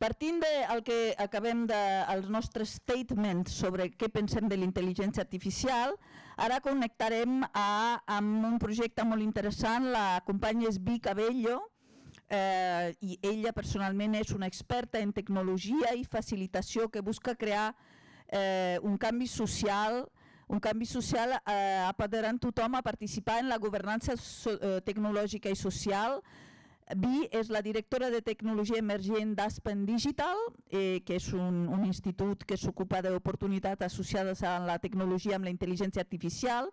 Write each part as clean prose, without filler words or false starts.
Partint del que acabem dels nostres statements sobre què pensem de l'intel·ligència artificial, ara connectarem amb un projecte molt interessant. La companya és Cavello i ella personalment és una experta en tecnologia i facilitació que busca crear un canvi social apoderant tothom a participar en la governança tecnològica i social. És la directora de tecnologia emergent d'Aspen Digital, que és un institut que s'ocupa d'oportunitats associades a la tecnologia amb la intel·ligència artificial,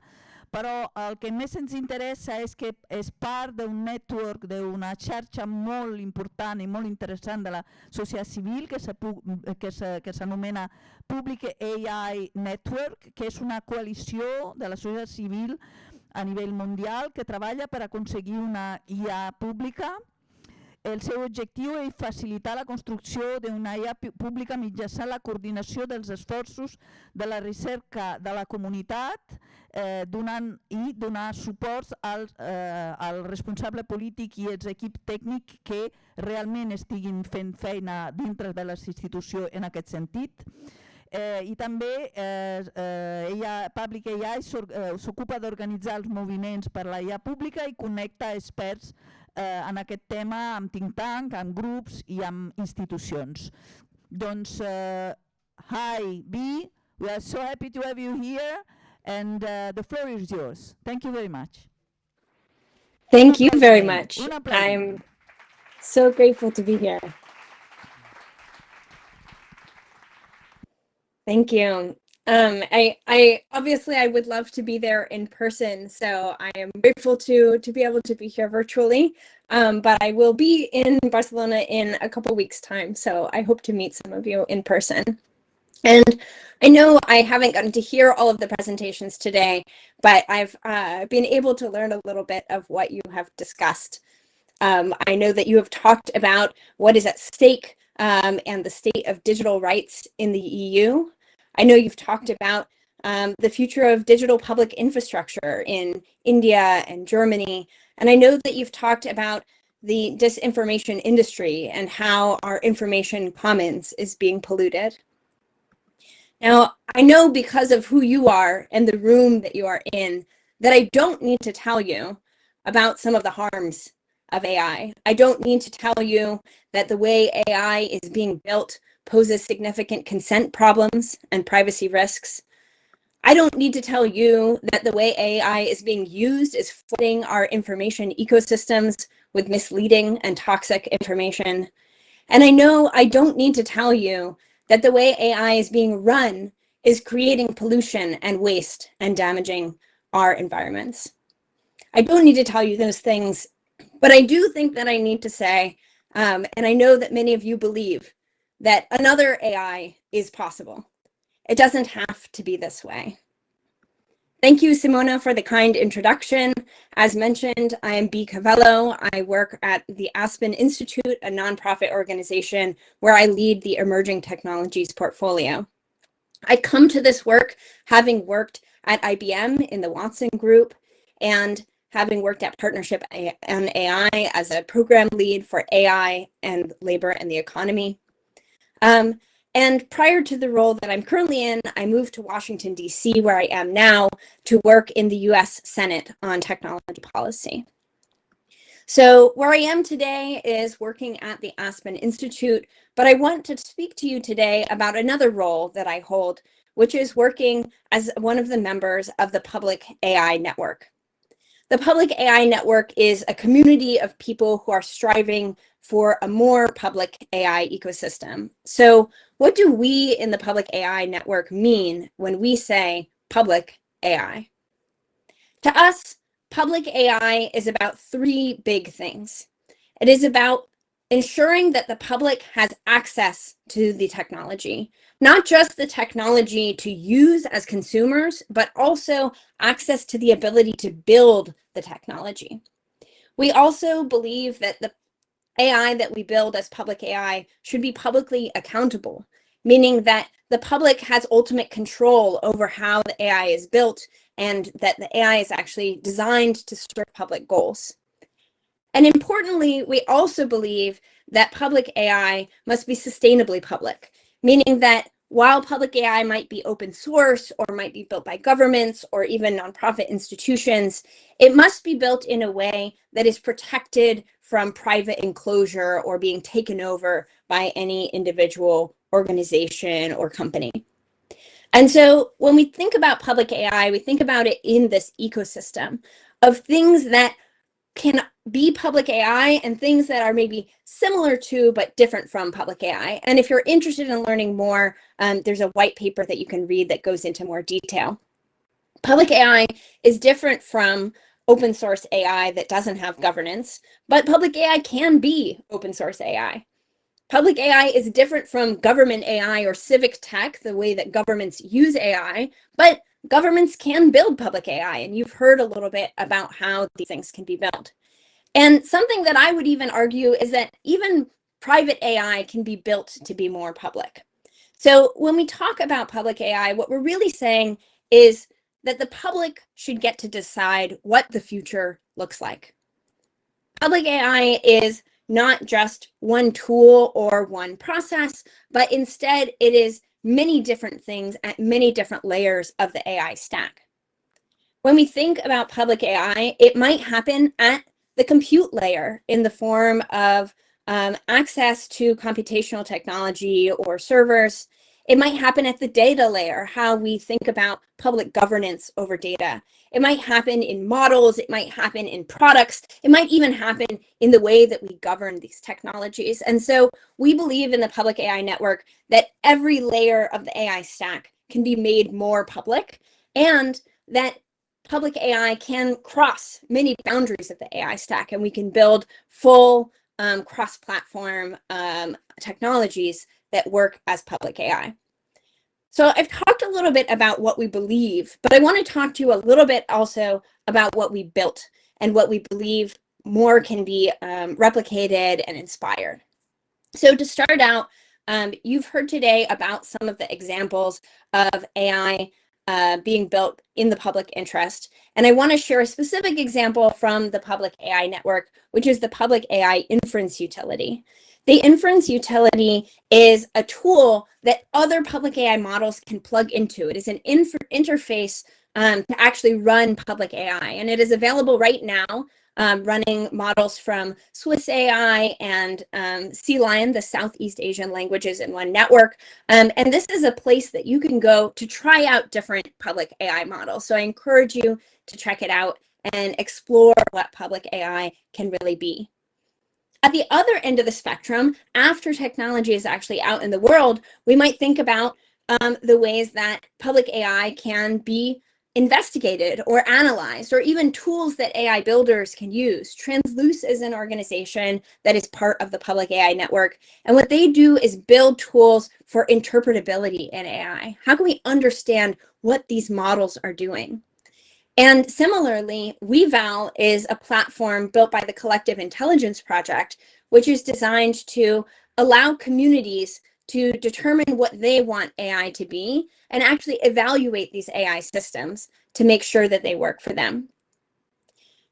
però el que més ens interessa és que és part d'un network, d'una xarxa molt important i molt interessant de la societat civil que s'anomena Public AI Network, que és una coalició de la societat civil a nivell mundial que treballa per aconseguir una IA pública. El seu objectiu és facilitar la construcció d'una IA pública mitjançant la coordinació dels esforços de la recerca de la comunitat i donar suports al responsable polític i als equips tècnics que realment estiguin fent feina dintre de les institucions en aquest sentit. I també Public AI s'ocupa d'organitzar els moviments per la IA pública i connecta experts en aquest tema amb think tank, amb grups i amb institucions. Doncs, hi, B, we are so happy to have you here and the floor is yours. Thank you very much. Thank you very much. I'm so grateful to be here. Thank you. Obviously I would love to be there in person, so I am grateful to be able to be here virtually, but I will be in Barcelona in a couple weeks time, so I hope to meet some of you in person. And I know I haven't gotten to hear all of the presentations today, but I've been able to learn a little bit of what you have discussed. I know that you have talked about what is at stake and the state of digital rights in the EU. I know you've talked about the future of digital public infrastructure in India and Germany. And I know that you've talked about the disinformation industry and how our information commons is being polluted. Now, I know because of who you are and the room that you are in, that I don't need to tell you about some of the harms of AI. I don't need to tell you that the way AI is being built poses significant consent problems and privacy risks. I don't need to tell you that the way AI is being used is flooding our information ecosystems with misleading and toxic information. And I know I don't need to tell you that the way AI is being run is creating pollution and waste and damaging our environments. I don't need to tell you those things, but I do think that I need to say, and I know that many of you believe, that another AI is possible. It doesn't have to be this way. Thank you, Simona, for the kind introduction. As mentioned, I am B. Cavello. I work at the Aspen Institute, a nonprofit organization where I lead the emerging technologies portfolio. I come to this work having worked at IBM in the Watson Group and having worked at Partnership on AI as a program lead for AI and labor and the economy. And prior to the role that I'm currently in, I moved to Washington, D.C., where I am now, to work in the U.S. Senate on technology policy. So where I am today is working at the Aspen Institute, but I want to speak to you today about another role that I hold, which is working as one of the members of the Public AI Network. The Public AI Network is a community of people who are striving for a more public AI ecosystem. So what do we in the Public AI Network mean when we say public AI? To us, public AI is about three big things. It is about ensuring that the public has access to the technology, not just the technology to use as consumers, but also access to the ability to build the technology. We also believe that the AI that we build as public AI should be publicly accountable, meaning that the public has ultimate control over how the AI is built and that the AI is actually designed to serve public goals. And importantly, we also believe that public AI must be sustainably public, meaning that while public AI might be open source or might be built by governments or even nonprofit institutions, it must be built in a way that is protected from private enclosure or being taken over by any individual organization or company. And so when we think about public AI, we think about it in this ecosystem of things that can be public AI and things that are maybe similar to but different from public AI. And if you're interested in learning more, there's a white paper that you can read that goes into more detail. Public AI is different from open source AI that doesn't have governance, but public AI can be open source AI. Public AI is different from government AI or civic tech, the way that governments use AI, but governments can build public AI, and you've heard a little bit about how these things can be built. And something that I would even argue is that even private AI can be built to be more public. So when we talk about public AI, what we're really saying is that the public should get to decide what the future looks like. Public AI is not just one tool or one process, but instead it is many different things at many different layers of the AI stack. When we think about public AI, it might happen at the compute layer in the form of access to computational technology or servers. It might happen at the data layer, how we think about public governance over data. It might happen in models, it might happen in products, it might even happen in the way that we govern these technologies. And so we believe in the public AI network that every layer of the AI stack can be made more public, and that public AI can cross many boundaries of the AI stack, and we can build full cross-platform technologies that work as public AI. So I've talked a little bit about what we believe, but I want to talk to you a little bit also about what we built and what we believe more can be replicated and inspired. So to start out, you've heard today about some of the examples of AI being built in the public interest. And I want to share a specific example from the public AI network, which is the public AI inference utility. The inference utility is a tool that other public AI models can plug into. It is an interface to actually run public AI. And it is available right now, running models from Swiss AI and Sea Lion, the Southeast Asian languages in one network. And this is a place that you can go to try out different public AI models. So I encourage you to check it out and explore what public AI can really be. At the other end of the spectrum, after technology is actually out in the world, we might think about the ways that public AI can be investigated or analyzed, or even tools that AI builders can use. Transluce is an organization that is part of the public AI network. And what they do is build tools for interpretability in AI. How can we understand what these models are doing? And similarly, WeVal is a platform built by the Collective Intelligence Project, which is designed to allow communities to determine what they want AI to be and actually evaluate these AI systems to make sure that they work for them.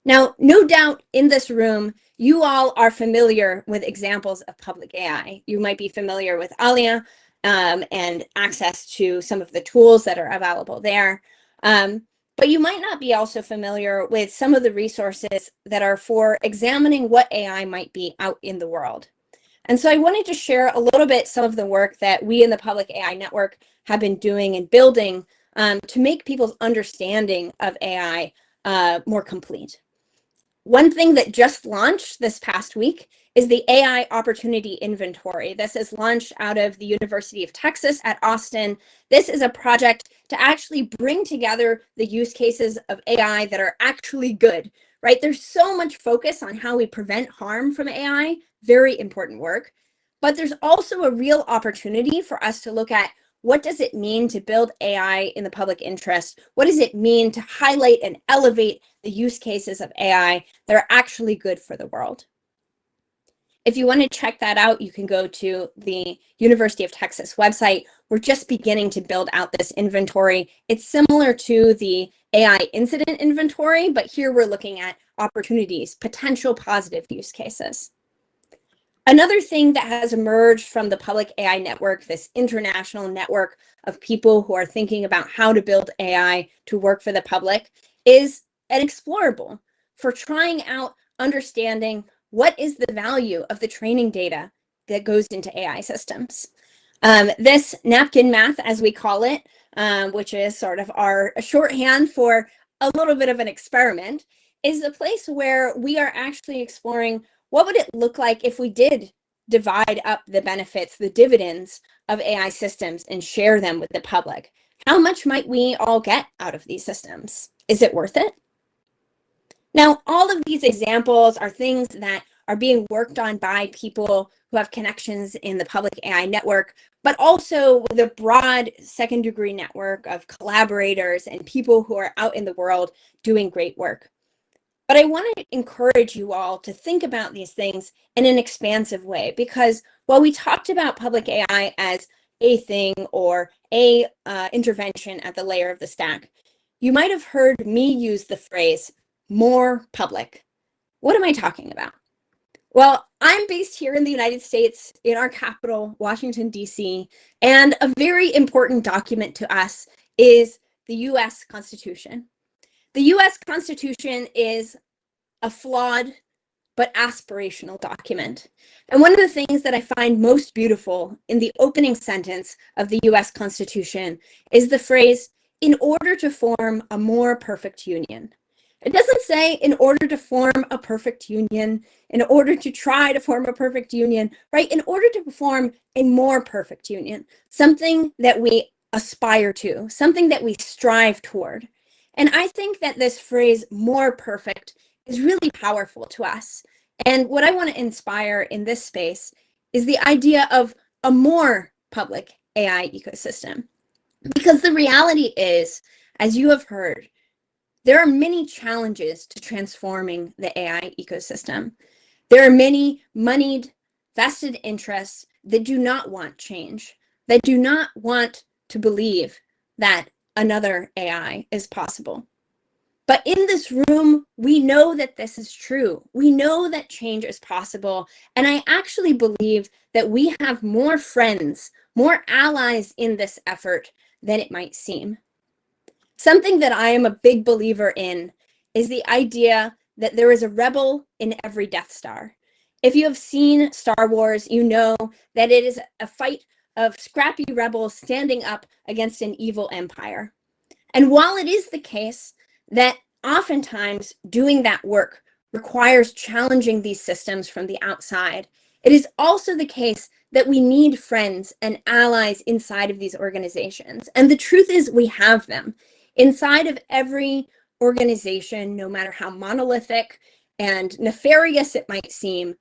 Now, no doubt in this room, you all are familiar with examples of public AI. You might be familiar with Alia and access to some of the tools that are available there. But you might not be also familiar with some of the resources that are for examining what AI might be out in the world. And so I wanted to share a little bit some of the work that we in the Public AI Network have been doing and building to make people's understanding of AI more complete. One thing that just launched this past week is the AI Opportunity Inventory. This is launched out of the University of Texas at Austin. This is a project to actually bring together the use cases of AI that are actually good, right? There's so much focus on how we prevent harm from AI, very important work. But there's also a real opportunity for us to look at what does it mean to build AI in the public interest? What does it mean to highlight and elevate the use cases of AI that are actually good for the world? If you want to check that out, you can go to the University of Texas website. We're just beginning to build out this inventory. It's similar to the AI incident inventory, but here we're looking at opportunities, potential positive use cases. Another thing that has emerged from the public AI network, this international network of people who are thinking about how to build AI to work for the public, is an explorable for trying out understanding what is the value of the training data that goes into AI systems. This napkin math, as we call it, which is sort of our shorthand for a little bit of an experiment, is a place where we are actually exploring what would it look like if we did divide up the benefits, the dividends of AI systems and share them with the public? How much might we all get out of these systems? Is it worth it? Now, all of these examples are things that are being worked on by people who have connections in the public AI network, but also with a broad second degree network of collaborators and people who are out in the world doing great work. But I want to encourage you all to think about these things in an expansive way, because while we talked about public AI as a thing or a intervention at the layer of the stack, you might have heard me use the phrase more public. What am I talking about? Well, I'm based here in the United States, in our capital, Washington, D.C., and a very important document to us is the U.S. Constitution. The U.S. Constitution is a flawed but aspirational document. And one of the things that I find most beautiful in the opening sentence of the U.S. Constitution is the phrase, "in order to form a more perfect union." It doesn't say in order to form a perfect union, in order to try to form a perfect union, right? In order to form a more perfect union, something that we aspire to, something that we strive toward. And I think that this phrase, more perfect, is really powerful to us. And what I want to inspire in this space is the idea of a more public AI ecosystem. Because the reality is, as you have heard, there are many challenges to transforming the AI ecosystem. There are many moneyed, vested interests that do not want change, that do not want to believe that another AI is possible. But in this room, we know that this is true. We know that change is possible. And I actually believe that we have more friends, more allies in this effort than it might seem. Something that I am a big believer in is the idea that there is a rebel in every Death Star. If you have seen Star Wars, you know that it is a fight of scrappy rebels standing up against an evil empire. And while it is the case that oftentimes doing that work requires challenging these systems from the outside, it is also the case that we need friends and allies inside of these organizations. And the truth is we have them. Inside of every organization, no matter how monolithic and nefarious it might seem,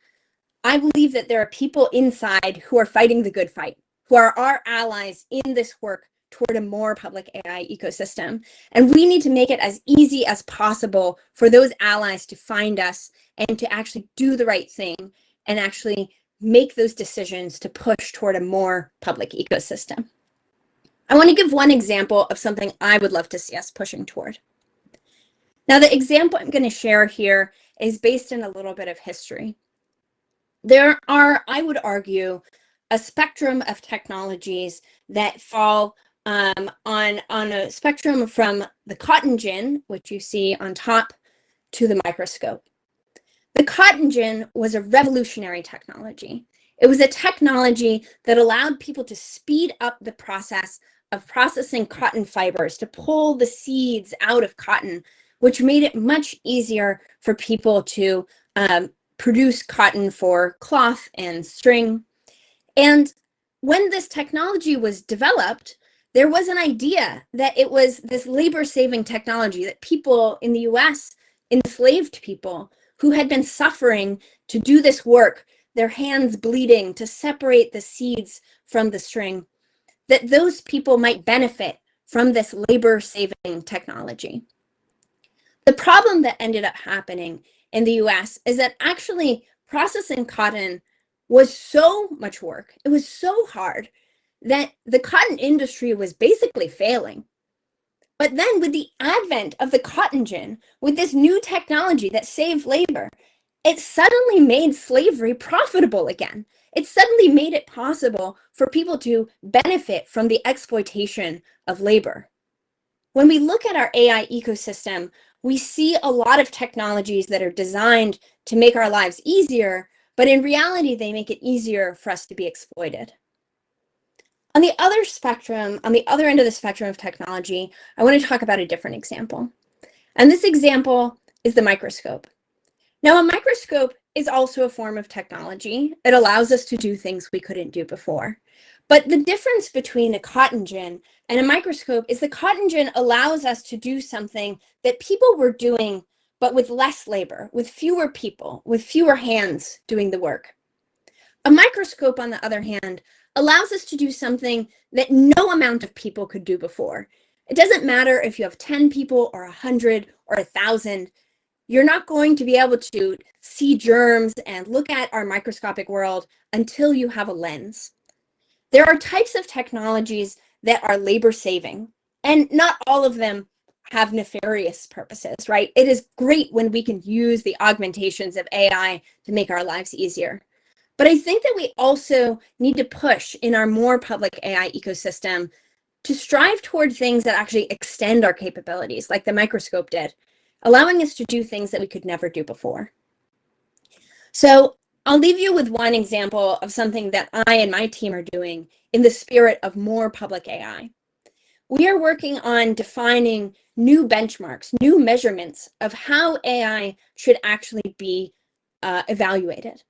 I believe that there are people inside who are fighting the good fight, who are our allies in this work toward a more public AI ecosystem. And we need to make it as easy as possible for those allies to find us and to actually do the right thing and actually make those decisions to push toward a more public ecosystem. I want to give one example of something I would love to see us pushing toward. Now, the example I'm going to share here is based in a little bit of history. There are, I would argue, a spectrum of technologies that fall on a spectrum from the cotton gin, which you see on top, to the microscope. The cotton gin was a revolutionary technology. It was a technology that allowed people to speed up the process of processing cotton fibers, to pull the seeds out of cotton, which made it much easier for people to produce cotton for cloth and string. And when this technology was developed, there was an idea that it was this labor-saving technology, that people in the US, enslaved people who had been suffering to do this work, their hands bleeding to separate the seeds from the string, that those people might benefit from this labor-saving technology. The problem that ended up happening in the US is that actually processing cotton was so much work, it was so hard, that the cotton industry was basically failing. But then with the advent of the cotton gin, with this new technology that saved labor, it suddenly made slavery profitable again. It suddenly made it possible for people to benefit from the exploitation of labor. When we look at our AI ecosystem, we see a lot of technologies that are designed to make our lives easier, but in reality, they make it easier for us to be exploited. On the other spectrum, on the other end of the spectrum of technology, I want to talk about a different example. And this example is the microscope. Now, a microscope is also a form of technology. It allows us to do things we couldn't do before. But the difference between a cotton gin and a microscope is the cotton gin allows us to do something that people were doing, but with less labor, with fewer people, with fewer hands doing the work. A microscope, on the other hand, allows us to do something that no amount of people could do before. It doesn't matter if you have 10 people or 100 or 1,000. You're not going to be able to see germs and look at our microscopic world until you have a lens. There are types of technologies that are labor saving, and not all of them have nefarious purposes, right? It is great when we can use the augmentations of AI to make our lives easier. But I think that we also need to push in our more public AI ecosystem to strive toward things that actually extend our capabilities, like the microscope did, allowing us to do things that we could never do before. So I'll leave you with one example of something that I and my team are doing in the spirit of more public AI. We are working on defining new benchmarks, new measurements of how AI should actually be evaluated.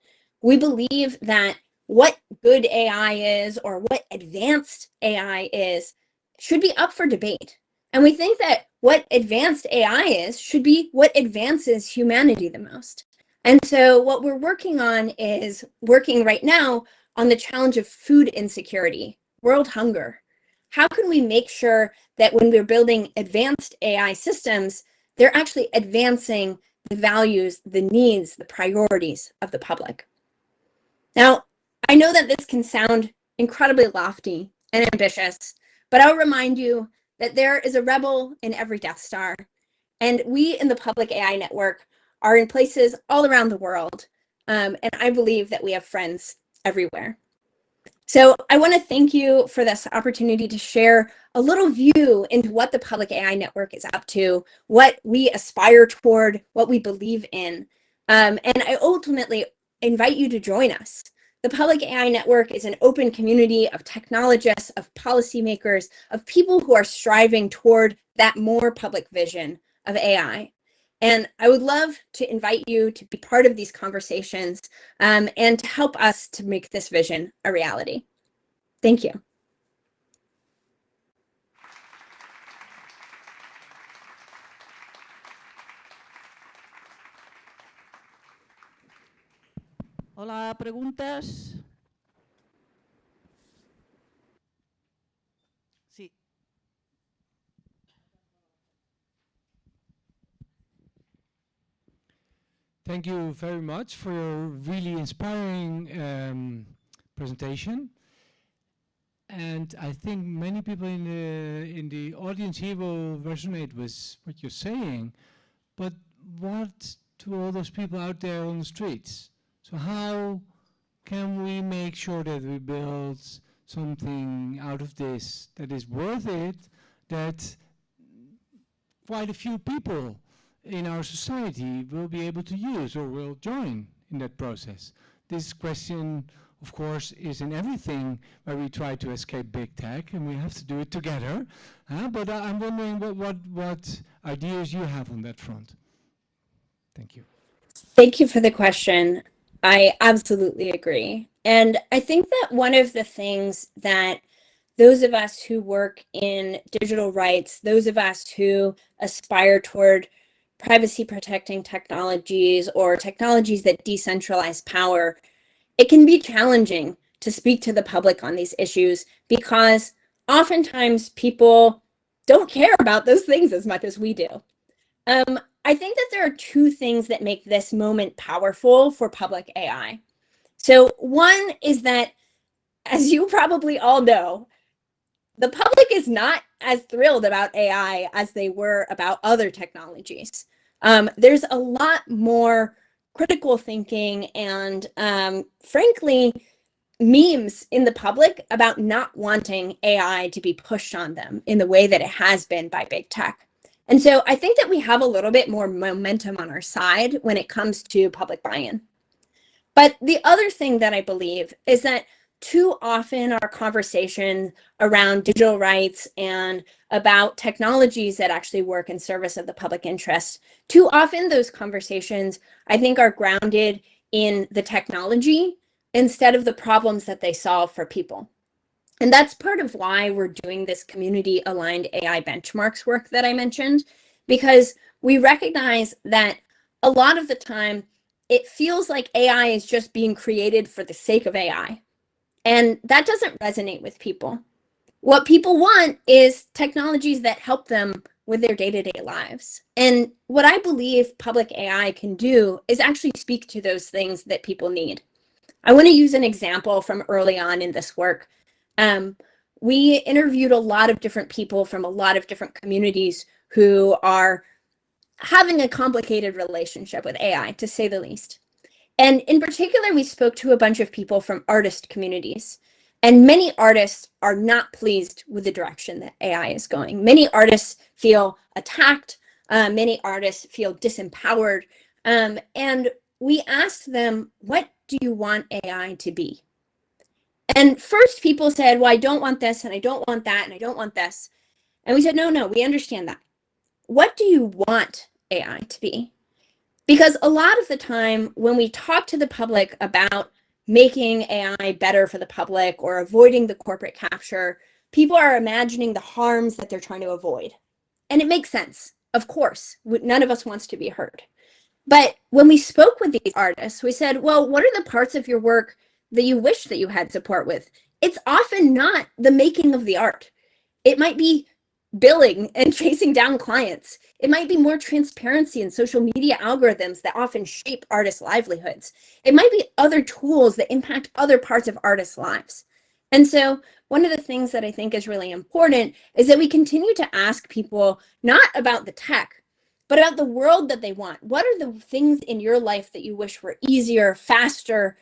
We believe that what good AI is or what advanced AI is should be up for debate. And we think that what advanced AI is should be what advances humanity the most. And so what we're working on is working right now on the challenge of food insecurity, world hunger. How can we make sure that when we're building advanced AI systems, they're actually advancing the values, the needs, the priorities of the public? Now, I know that this can sound incredibly lofty and ambitious, but I'll remind you that there is a rebel in every Death Star, and we in the Public AI Network are in places all around the world, and I believe that we have friends everywhere. So I want to thank you for this opportunity to share a little view into what the Public AI Network is up to, what we aspire toward, what we believe in. And I ultimately invite you to join us. The Public AI Network is an open community of technologists, of policymakers, of people who are striving toward that more public vision of AI. And I would love to invite you to be part of these conversations and to help us to make this vision a reality. Thank you. Hola, preguntes? Sí. Thank you very much for your really inspiring presentation. And I think many people in the audience here will resonate with what you're saying. But what to all those people out there on the streets? So how can we make sure that we build something out of this that is worth it, that quite a few people in our society will be able to use or will join in that process? This question, of course, is in everything where we try to escape big tech, and we have to do it together. But I'm wondering what ideas you have on that front. Thank you. Thank you for the question. I absolutely agree. And I think that one of the things that those of us who work in digital rights, those of us who aspire toward privacy protecting technologies or technologies that decentralize power, it can be challenging to speak to the public on these issues because oftentimes people don't care about those things as much as we do. I think that there are two things that make this moment powerful for public AI. So one is that, as you probably all know, the public is not as thrilled about AI as they were about other technologies. There's a lot more critical thinking and frankly, memes in the public about not wanting AI to be pushed on them in the way that it has been by big tech. And so I think that we have a little bit more momentum on our side when it comes to public buy-in. But the other thing that I believe is that too often our conversation around digital rights and about technologies that actually work in service of the public interest, too often those conversations, I think, are grounded in the technology instead of the problems that they solve for people. And that's part of why we're doing this community aligned AI benchmarks work that I mentioned, because we recognize that a lot of the time it feels like AI is just being created for the sake of AI. And that doesn't resonate with people. What people want is technologies that help them with their day-to-day lives. And what I believe public AI can do is actually speak to those things that people need. I want to use an example from early on in this work. We interviewed a lot of different people from a lot of different communities who are having a complicated relationship with AI, to say the least. And in particular, we spoke to a bunch of people from artist communities. And many artists are not pleased with the direction that AI is going. Many artists feel attacked. Many artists feel disempowered. And we asked them, what do you want AI to be? And first people said, well, I don't want this, and I don't want that, and I don't want this. And we said, no, we understand that. What do you want AI to be? Because a lot of the time when we talk to the public about making AI better for the public or avoiding the corporate capture, people are imagining the harms that they're trying to avoid. And it makes sense. Of course, none of us wants to be hurt. But when we spoke with these artists, we said, well, what are the parts of your work that you wish that you had support with? It's often not the making of the art. It might be billing and chasing down clients. It might be more transparency in social media algorithms that often shape artists' livelihoods. It might be other tools that impact other parts of artists' lives. And so one of the things that I think is really important is that we continue to ask people not about the tech, but about the world that they want. What are the things in your life that you wish were easier, faster,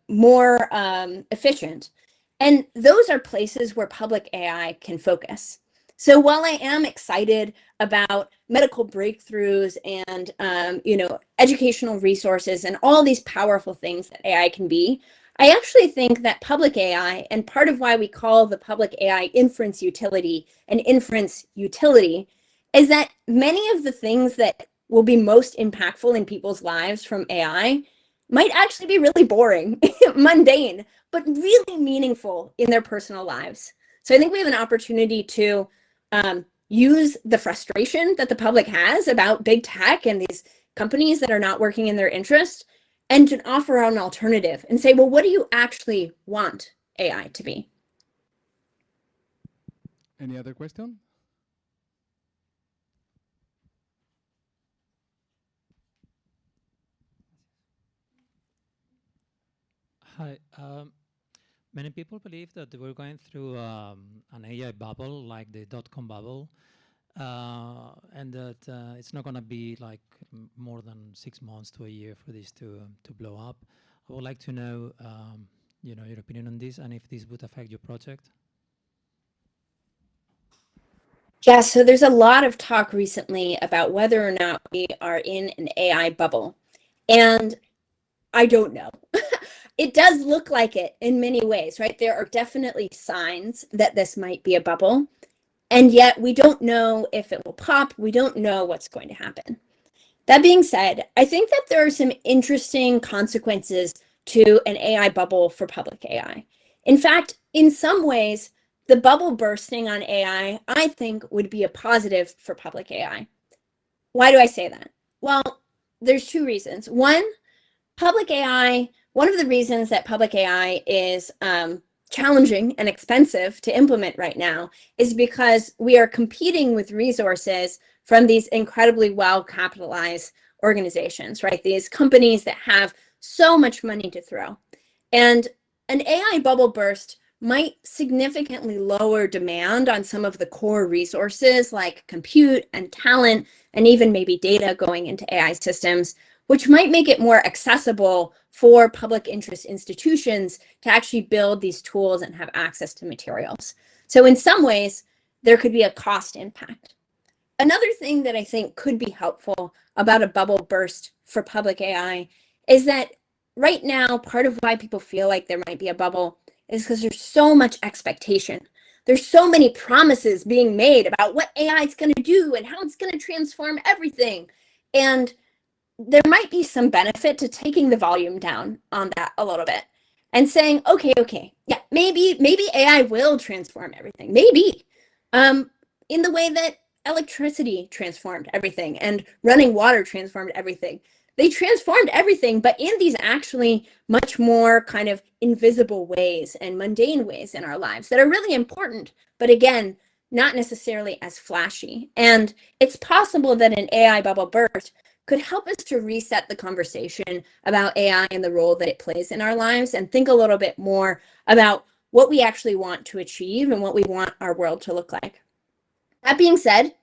more efficient? And those are places where public AI can focus. So while I am excited about medical breakthroughs and educational resources and all these powerful things that AI can be, I actually think that public AI, and part of why we call the public AI inference utility an inference utility, is that many of the things that will be most impactful in people's lives from AI might actually be really boring, mundane, but really meaningful in their personal lives. So I think we have an opportunity to use the frustration that the public has about big tech and these companies that are not working in their interest, and to offer an alternative and say, well, what do you actually want AI to be? Any other question? Hi. Many people believe that we're going through an AI bubble, like the dot-com bubble, and that it's not going to be like more than 6 months to a year for this to blow up. I would like to know, your opinion on this, and if this would affect your project. Yeah, so there's a lot of talk recently about whether or not we are in an AI bubble, and I don't know. It does look like it in many ways, right? There are definitely signs that this might be a bubble, and yet we don't know if it will pop. We don't know what's going to happen. That being said, I think that there are some interesting consequences to an AI bubble for public AI. In fact, in some ways, the bubble bursting on AI, I think, would be a positive for public AI. Why do I say that? Well, there's two reasons. One of the reasons that public AI is challenging and expensive to implement right now is because we are competing with resources from these incredibly well-capitalized organizations, right? These companies that have so much money to throw. And an AI bubble burst might significantly lower demand on some of the core resources like compute and talent, and even maybe data going into AI systems, which might make it more accessible for public interest institutions to actually build these tools and have access to materials. So in some ways, there could be a cost impact. Another thing that I think could be helpful about a bubble burst for public AI is that right now, part of why people feel like there might be a bubble is because there's so much expectation. There's so many promises being made about what AI is going to do and how it's going to transform everything. And there might be some benefit to taking the volume down on that a little bit and saying, okay, yeah, maybe AI will transform everything. Maybe in the way that electricity transformed everything and running water transformed everything. They transformed everything, but in these actually much more kind of invisible ways and mundane ways in our lives that are really important, but again, not necessarily as flashy. And it's possible that an AI bubble burst could help us to reset the conversation about AI and the role that it plays in our lives and think a little bit more about what we actually want to achieve and what we want our world to look like. That being said,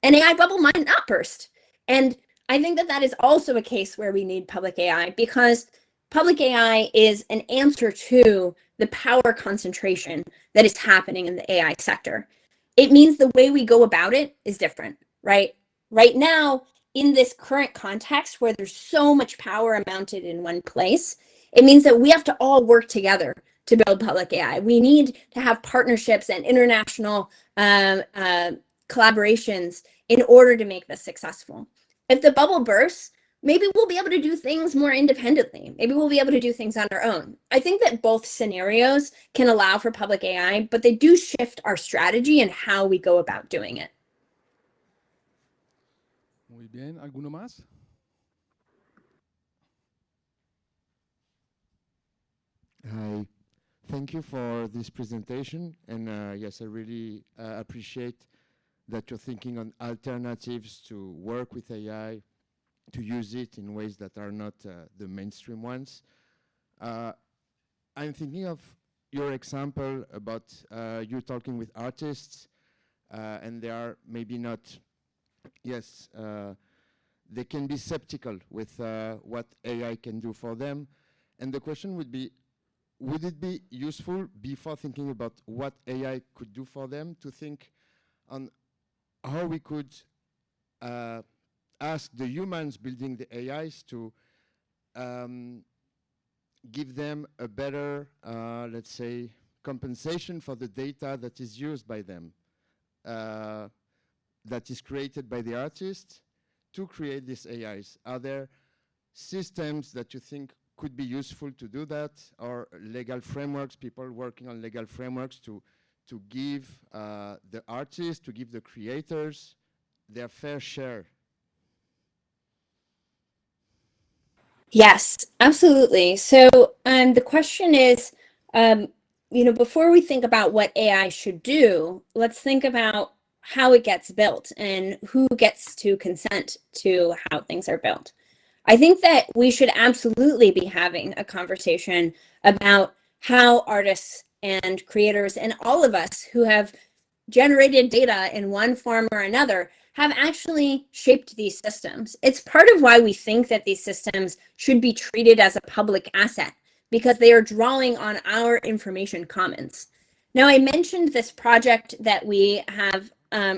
an AI bubble might not burst. And I think that that is also a case where we need public AI, because public AI is an answer to the power concentration that is happening in the AI sector. It means the way we go about it is different, right? Right now, in this current context where there's so much power mounted in one place, it means that we have to all work together to build public AI. We need to have partnerships and international collaborations in order to make this successful. If the bubble bursts, maybe we'll be able to do things more independently. Maybe we'll be able to do things on our own. I think that both scenarios can allow for public AI, but they do shift our strategy and how we go about doing it. Muy bien, ¿alguno más? Hi, thank you for this presentation. And yes, I really appreciate that you're thinking on alternatives to work with AI, to use it in ways that are not the mainstream ones. I'm thinking of your example about you talking with artists, and they are maybe not, yes, they can be skeptical with what AI can do for them. And the question would be, would it be useful, before thinking about what AI could do for them, to think on how we could ask the humans building the AIs to give them a better, let's say, compensation for the data that is used by them, that is created by the artists to create these AIs? Are there systems that you think could be useful to do that, or legal frameworks, people working on legal frameworks to give the artists, to give the creators their fair share? Yes, absolutely. So the question is, before we think about what AI should do, let's think about how it gets built and who gets to consent to how things are built. I think that we should absolutely be having a conversation about how artists and creators and all of us who have generated data in one form or another have actually shaped these systems. It's part of why we think that these systems should be treated as a public asset, because they are drawing on our information commons. Now, I mentioned this project that we have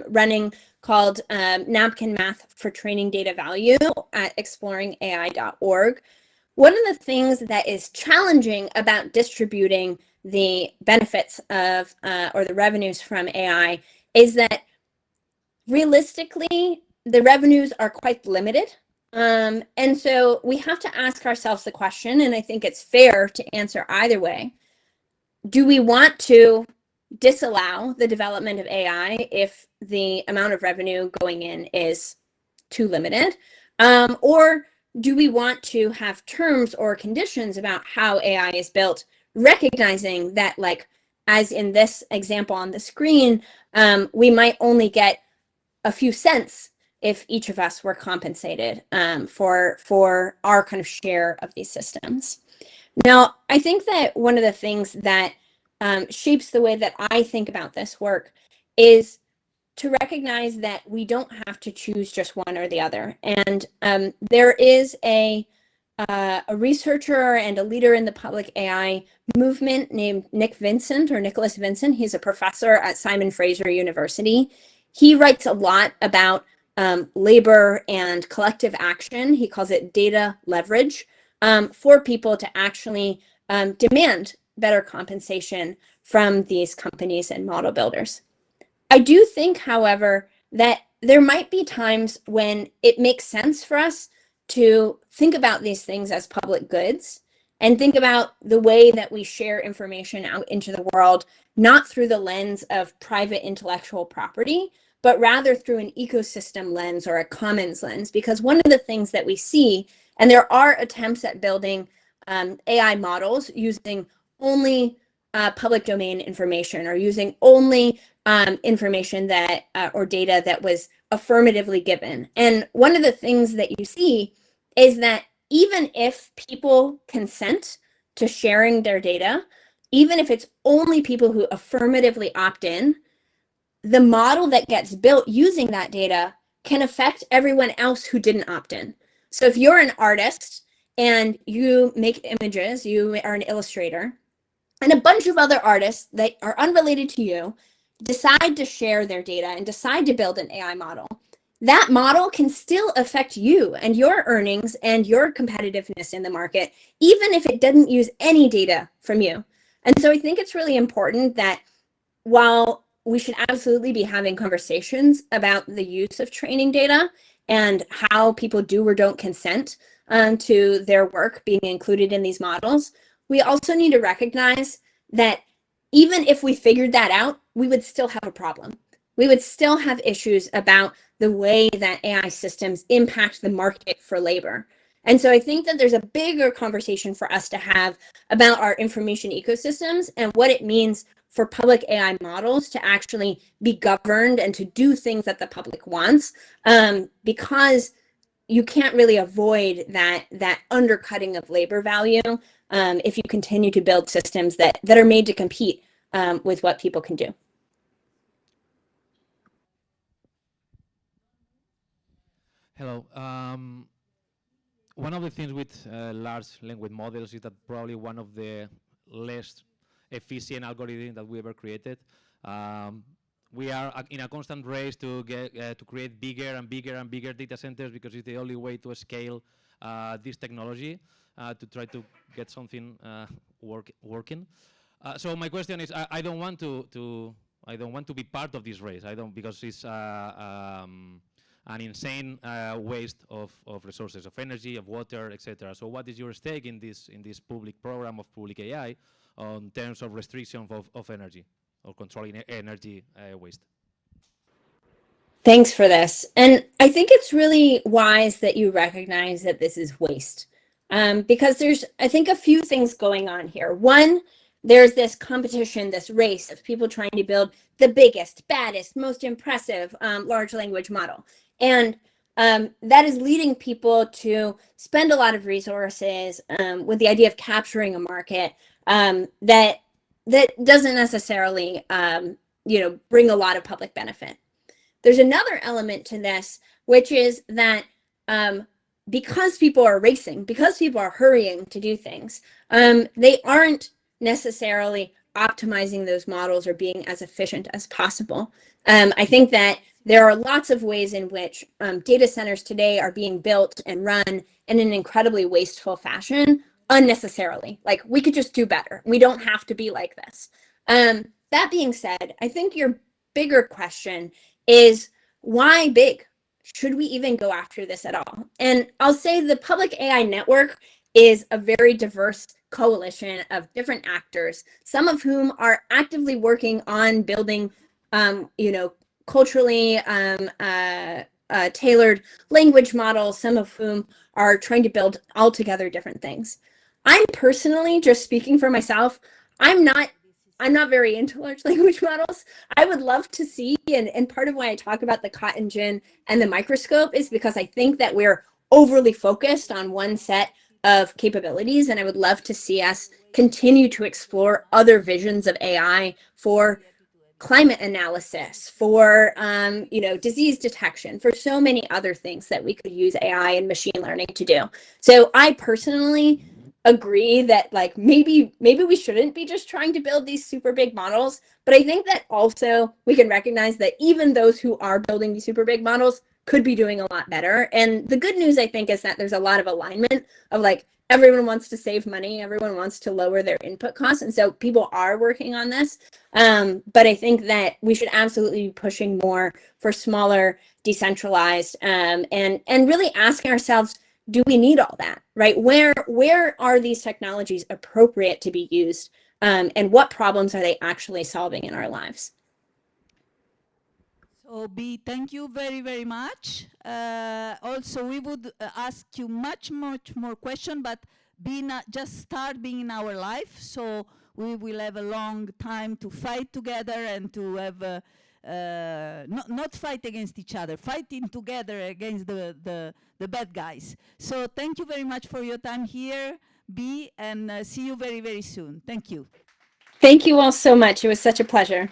running called Napkin Math for Training Data Value at exploringai.org. One of the things that is challenging about distributing the benefits of or the revenues from AI is that realistically, the revenues are quite limited. And so we have to ask ourselves the question, and I think it's fair to answer either way. Do we want to disallow the development of AI if the amount of revenue going in is too limited? Or do we want to have terms or conditions about how AI is built, recognizing that, like, as in this example on the screen, we might only get a few cents if each of us were compensated for our kind of share of these systems. Now, I think that one of the things that shapes the way that I think about this work is to recognize that we don't have to choose just one or the other. And there is a researcher and a leader in the public AI movement named Nicholas Vincent. He's a professor at Simon Fraser University. He writes a lot about labor and collective action. He calls it data leverage for people to actually demand better compensation from these companies and model builders. I do think, however, that there might be times when it makes sense for us to think about these things as public goods and think about the way that we share information out into the world, not through the lens of private intellectual property, but rather through an ecosystem lens or a commons lens. Because one of the things that we see, and there are attempts at building AI models using only public domain information or using only information that or data that was affirmatively given. And one of the things that you see is that even if people consent to sharing their data, even if it's only people who affirmatively opt in, the model that gets built using that data can affect everyone else who didn't opt in. So if you're an artist and you make images, you are an illustrator, and a bunch of other artists that are unrelated to you decide to share their data and decide to build an AI model, that model can still affect you and your earnings and your competitiveness in the market, even if it doesn't use any data from you. And so I think it's really important that while we should absolutely be having conversations about the use of training data and how people do or don't consent to their work being included in these models, we also need to recognize that even if we figured that out, we would still have a problem. We would still have issues about the way that AI systems impact the market for labor. And so I think that there's a bigger conversation for us to have about our information ecosystems and what it means for public AI models to actually be governed and to do things that the public wants, because you can't really avoid that undercutting of labor value if you continue to build systems that are made to compete with what people can do. Hello. One of the things with large language models is that probably one of the less efficient algorithms that we ever created. We are in a constant race to get to create bigger and bigger and bigger data centers because it's the only way to scale this technology to try to get something working. So my question is, I don't want to be part of this race. I don't, because it's an insane waste of resources, of energy, of water, etc. So what is your stake in this public program of public AI on terms of restriction of energy or controlling energy waste? Thanks for this. And I think it's really wise that you recognize that this is waste, because there's, I think, a few things going on here. One, there's this competition, this race of people trying to build the biggest, baddest, most impressive large language model. And that is leading people to spend a lot of resources with the idea of capturing a market that doesn't necessarily bring a lot of public benefit. There's another element to this, which is that because people are racing, because people are hurrying to do things, they aren't necessarily optimizing those models or being as efficient as possible. I think that there are lots of ways in which data centers today are being built and run in an incredibly wasteful fashion, unnecessarily. Like, we could just do better. We don't have to be like this. That being said, I think your bigger question is, why big? Should we even go after this at all? And I'll say the public AI network is a very diverse coalition of different actors, some of whom are actively working on building, culturally tailored language models, some of whom are trying to build altogether different things. I'm personally, just speaking for myself, I'm not very into large language models. I would love to see, and part of why I talk about the cotton gin and the microscope is because I think that we're overly focused on one set of capabilities, and I would love to see us continue to explore other visions of AI for climate analysis, for disease detection, for so many other things that we could use AI and machine learning to do. So I personally agree that like maybe we shouldn't be just trying to build these super big models, but I think that also we can recognize that even those who are building these super big models could be doing a lot better. And the good news, I think, is that there's a lot of alignment of like everyone wants to save money, everyone wants to lower their input costs, and so people are working on this. But I think that we should absolutely be pushing more for smaller, decentralized, and really asking ourselves, do we need all that, right? Where are these technologies appropriate to be used, and what problems are they actually solving in our lives? So, B, thank you very, very much. Also, we would ask you much more question, but just start being in our life. So we will have a long time to fight together and to have not fight against each other, fighting together against the bad guys. So thank you very much for your time here, B, and see you very, very soon. Thank you. Thank you all so much. It was such a pleasure.